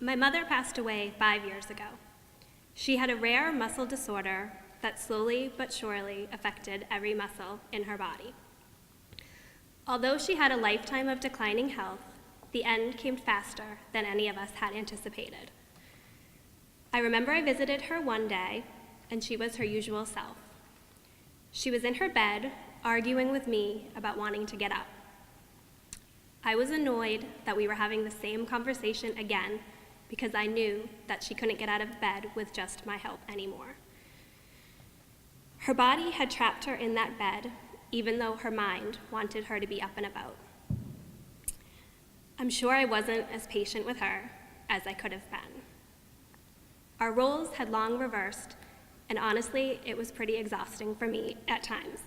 My mother passed away 5 years ago. She had a rare muscle disorder that slowly but surely affected every muscle in her body. Although she had a lifetime of declining health, the end came faster than any of us had anticipated. I remember I visited her one day, and she was her usual self. She was in her bed, arguing with me about wanting to get up. I was annoyed that we were having the same conversation again because I knew that she couldn't get out of bed with just my help anymore. Her body had trapped her in that bed, even though her mind wanted her to be up and about. I'm sure I wasn't as patient with her as I could have been. Our roles had long reversed, and honestly, it was pretty exhausting for me at times.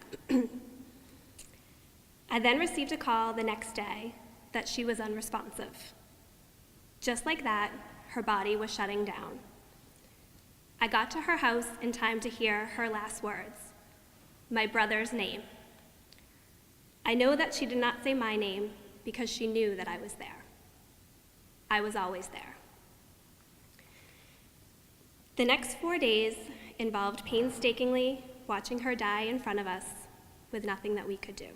I then received a call the next day that she was unresponsive. Just like that, her body was shutting down. I got to her house in time to hear her last words, my brother's name. I know that she did not say my name because she knew that I was there. I was always there. The next 4 days involved painstakingly watching her die in front of us with nothing that we could do.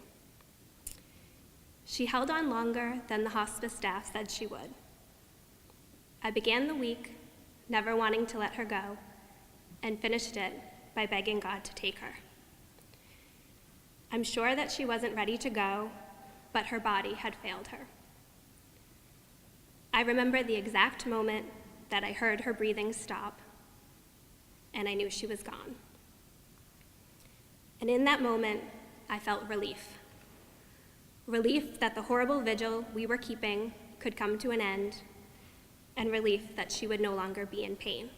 She held on longer than the hospice staff said she would. I began the week never wanting to let her go and finished it by begging God to take her. I'm sure that she wasn't ready to go, but her body had failed her. I remember the exact moment that I heard her breathing stop, and I knew she was gone. And in that moment, I felt relief. Relief that the horrible vigil we were keeping could come to an end, and relief that she would no longer be in pain.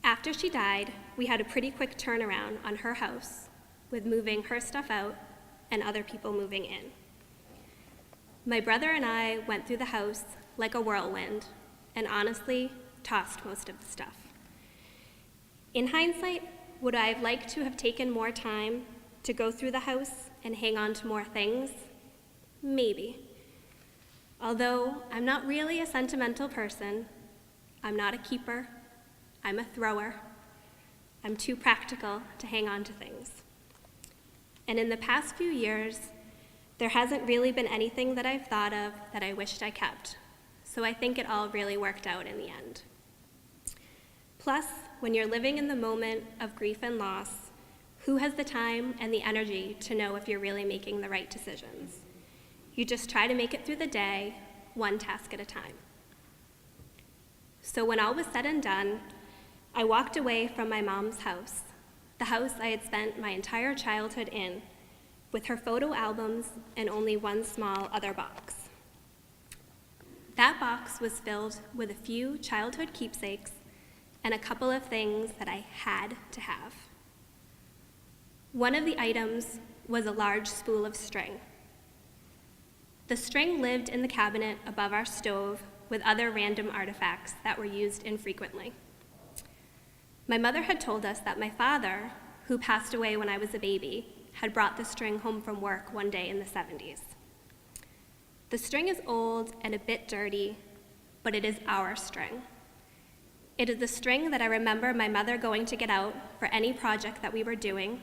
After she died, we had a pretty quick turnaround on her house, with moving her stuff out and other people moving in. My brother and I went through the house like a whirlwind, and honestly, tossed most of the stuff. In hindsight, would I have liked to have taken more time to go through the house and hang on to more things? Maybe. Although I'm not really a sentimental person, I'm not a keeper, I'm a thrower. I'm too practical to hang on to things. And in the past few years, there hasn't really been anything that I've thought of that I wished I kept. So I think it all really worked out in the end. Plus, when you're living in the moment of grief and loss, who has the time and the energy to know if you're really making the right decisions? You just try to make it through the day, one task at a time. So when all was said and done, I walked away from my mom's house, the house I had spent my entire childhood in, with her photo albums and only one small other box. That box was filled with a few childhood keepsakes and a couple of things that I had to have. One of the items was a large spool of string. The string lived in the cabinet above our stove with other random artifacts that were used infrequently. My mother had told us that my father, who passed away when I was a baby, had brought the string home from work one day in the 70s. The string is old and a bit dirty, but it is our string. It is the string that I remember my mother going to get out for any project that we were doing,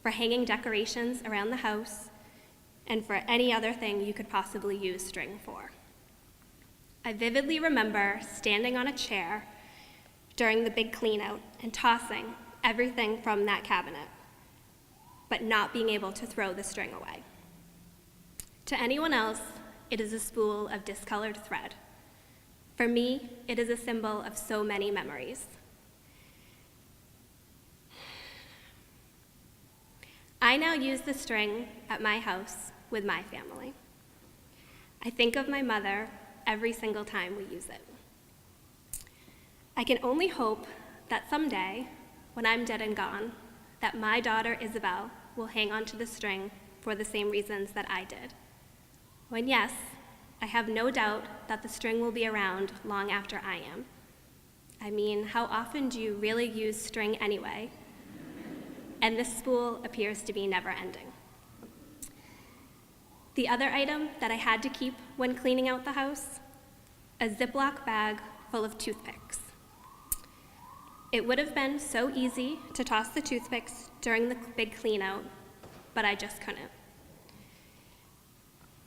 for hanging decorations around the house, and for any other thing you could possibly use string for. I vividly remember standing on a chair during the big clean out and tossing everything from that cabinet, but not being able to throw the string away. To anyone else, it is a spool of discolored thread. For me, it is a symbol of so many memories. I now use the string at my house with my family. I think of my mother every single time we use it. I can only hope that someday, when I'm dead and gone, that my daughter Isabel will hang on to the string for the same reasons that I did. When yes, I have no doubt that the string will be around long after I am. I mean, how often do you really use string anyway? And this spool appears to be never-ending. The other item that I had to keep when cleaning out the house, a Ziploc bag full of toothpicks. It would have been so easy to toss the toothpicks during the big clean out, but I just couldn't.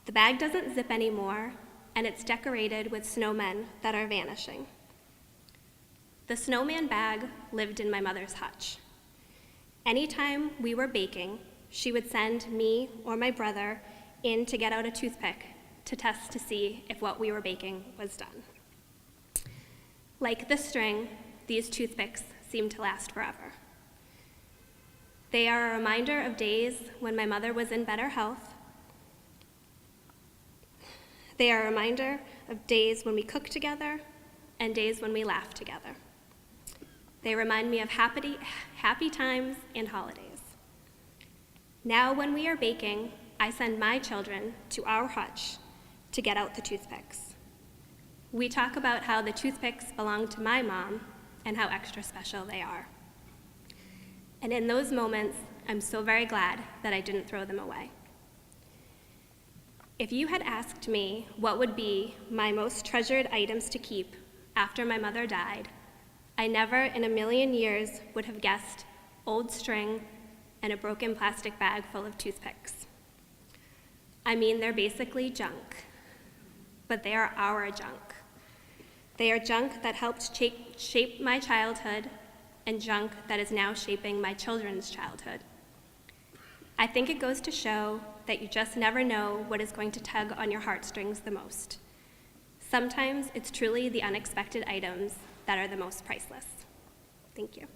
The bag doesn't zip anymore, and it's decorated with snowmen that are vanishing. The snowman bag lived in my mother's hutch. Anytime we were baking, she would send me or my brother in to get out a toothpick to test to see if what we were baking was done. Like the string, these toothpicks seem to last forever. They are a reminder of days when my mother was in better health. They are a reminder of days when we cooked together and days when we laughed together. They remind me of happy times and holidays. Now when we are baking, I send my children to our hutch to get out the toothpicks. We talk about how the toothpicks belong to my mom and how extra special they are. And in those moments, I'm so very glad that I didn't throw them away. If you had asked me what would be my most treasured items to keep after my mother died, I never in a million years would have guessed old string and a broken plastic bag full of toothpicks. I mean, they're basically junk, but they are our junk. They are junk that helped shape my childhood and junk that is now shaping my children's childhood. I think it goes to show that you just never know what is going to tug on your heartstrings the most. Sometimes it's truly the unexpected items that are the most priceless. Thank you.